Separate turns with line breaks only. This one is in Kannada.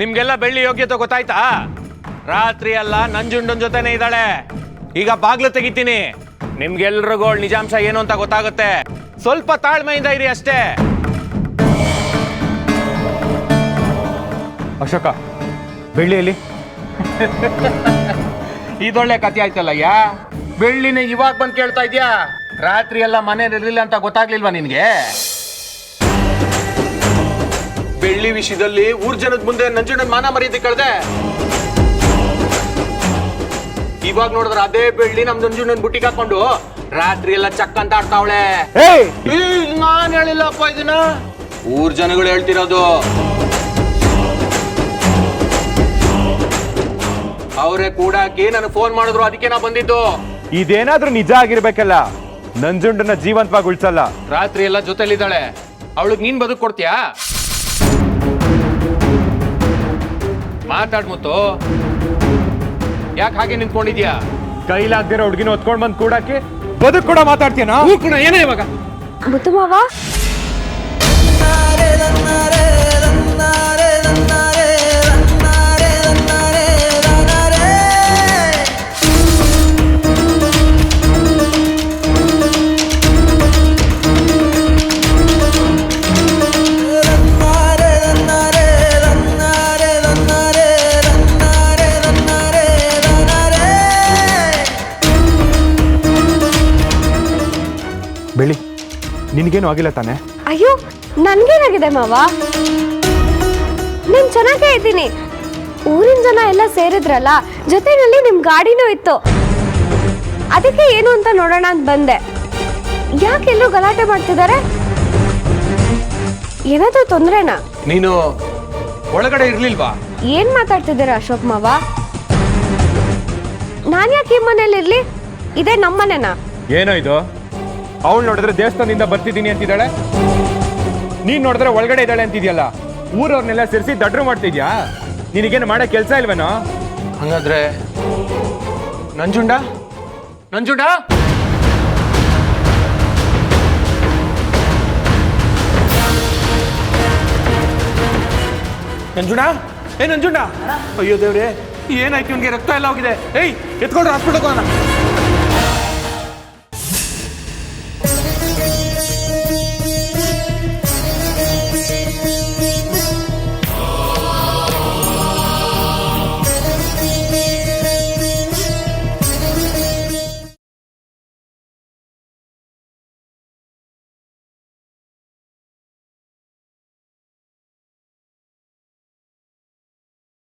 ನಿಮ್ಗೆಲ್ಲ ಬೆಳ್ಳಿ ಯೋಗ್ಯತೆ ಗೊತ್ತಾಯ್ತಾ? ರಾತ್ರಿ ಎಲ್ಲ ನಂಜುಂಡನ್ ಜೊತೆನೆ ಇದ್ದಾಳೆ. ಈಗ ಬಾಗ್ಲು ತೆಗಿತೀನಿ, ನಿಮ್ಗೆಲ್ರಿಗೂ ನಿಜಾಂಶ ಏನು ಅಂತ ಗೊತ್ತಾಗುತ್ತೆ. ಸ್ವಲ್ಪ ತಾಳ್ಮೆಯಿಂದ ಇರಿ ಅಷ್ಟೇ.
ಅಶೋಕ, ಬೆಳ್ಳಿಯಲ್ಲಿ
ಇದೊಳ್ಳೆ ಕಥೆ ಆಯ್ತಲ್ಲಯ್ಯ. ಬೆಳ್ಳಿನ ಇವಾಗ ಬಂದು ಕೇಳ್ತಾ ಇದ್ಯಾ? ರಾತ್ರಿ ಎಲ್ಲ ಮನೇಲಿ ಇರ್ಲಿಲ್ಲ ಅಂತ ಗೊತ್ತಾಗ್ಲಿಲ್ವಾ ನಿನ್ಗೆ? ಬೆಳ್ಳಿ ವಿಷಯದಲ್ಲಿ ಊರ್ ಜನದ ಮುಂದೆ ನಂಜುಂಡನ್ ಮಾನ ಮರ್ಯಾದೆ ಕಳ್ದೆ. ಇವಾಗ ನೋಡಿದ್ರೆ ಅದೇ ಬೆಳ್ಳಿ ನಮ್ ನಂಜುಂಡನ್ ಬುಟ್ಟಿಗೆ ಹಾಕೊಂಡು ರಾತ್ರಿ ಎಲ್ಲ ಚಕ್ ಅಂತ ಆಡ್ತಾವಳೆ. ನಾನ್ ಹೇಳಿಲ್ಲಪ್ಪ ಇದನ್ನ, ಊರ್ ಜನಗಳು ಹೇಳ್ತಿರೋದು. ಅವರೇ ಕೂಡಾಕಿ ನನಗೆ ಫೋನ್ ಮಾಡಿದ್ರು, ಅದಕ್ಕೆ ನಾ ಬಂದಿದ್ದು.
ಇದೇನಾದ್ರೂ ನಿಜ ಆಗಿರ್ಬೇಕಲ್ಲ, ನಂಜುಂಡನ ಜೀವಂತವಾಗಿ ಉಳ್ಸಲ್ಲ.
ರಾತ್ರಿ ಎಲ್ಲ ಜೊತೆಲಿದ್ದಾಳೆ, ಅವಳಿಗೆ ನೀನ್ ಬದುಕು ಕೊಡ್ತೀಯಾ? ಮಾತಾಡ್ ಮುತ್ತು, ಯಾಕೆ ಹಾಗೆ ನಿಂತ್ಕೊಂಡಿದ್ಯಾ?
ಕೈಲಾಗ್ದಿರೋ ಹುಡುಗಿನ ಹೊತ್ಕೊಂಡ್ ಬಂದ್ ಕೂಡಾಕಿ ಬದುಕು ಕೂಡ ಮಾತಾಡ್ತೀಯನಾ?
ಏನೇ ಇವಾಗ
ಮುತ್ತು ಮಾವ,
ಬೆಳಿ, ನಿನ್ಗೇನು ಆಗಿಲ್ಲ ತಾನೆ?
ಅಯ್ಯೋ ನನ್ಗೇನಾಗಿದೆ ಮಾವ, ನೀನ್ ಚೆನ್ನಾಗೇ ಇದ್ದೀನಿ. ಊರಿನ ಜನ ಎಲ್ಲ ಸೇರಿದ್ರಲ್ಲ, ಜೊತೆನಲ್ಲಿ ನಿಮ್ ಗಾಡಿನೂ ಇತ್ತು, ಅದಕ್ಕೆ ಏನು ಅಂತ ನೋಡೋಣ ಅಂತ ಬಂದೆ. ಯಾಕೆಲ್ಲರೂ ಗಲಾಟೆ ಮಾಡ್ತಿದ್ದಾರೆ? ಏನಾದ್ರೂ ತೊಂದ್ರೆನಾ?
ನೀನು ಒಳಗಡೆ ಇರ್ಲಿಲ್ವಾ?
ಏನ್ ಮಾತಾಡ್ತಿದ್ದೀರಾ ಅಶೋಕ್ ಮಾವ? ನಾನ್ ಯಾಕೆ ಈ ಮನೇಲಿ ಇರ್ಲಿ? ಇದೇ ನಮ್ಮನೆನಾ?
ಏನೋ ಇದು, ಅವಳು ನೋಡಿದ್ರೆ ದೇವಸ್ಥಾನದಿಂದ ಬರ್ತಿದ್ದೀನಿ ಅಂತಿದ್ದಾಳೆ, ನೀನ್ ನೋಡಿದ್ರೆ ಒಳಗಡೆ ಇದ್ದಾಳೆ ಅಂತಿದ್ಯಲ್ಲ. ಊರವ್ರನ್ನೆಲ್ಲ ಸೇರಿಸಿ ದಡ್ರು ಮಾಡ್ತಿದ್ಯಾ? ನಿನಗೇನು ಮಾಡೋ ಕೆಲಸ ಇಲ್ವೇನೋ?
ಹಂಗಾದ್ರೆ ನಂಜುಂಡ ನಂಜುಂಡ ನಂಜುಂಡ, ನಂಜುಂಡ, ಅಯ್ಯೋ ದೇವ್ರೆ, ಏನಾಯ್ತು? ಇವ್ನಿಗೆ ರಕ್ತ ಎಲ್ಲ ಹೋಗಿದೆ. ಏಯ್, ಎತ್ಕೊಳ್ರಿ ಹಾಸ್ಪಿಟಲ್ ಹೋಗೋಣ.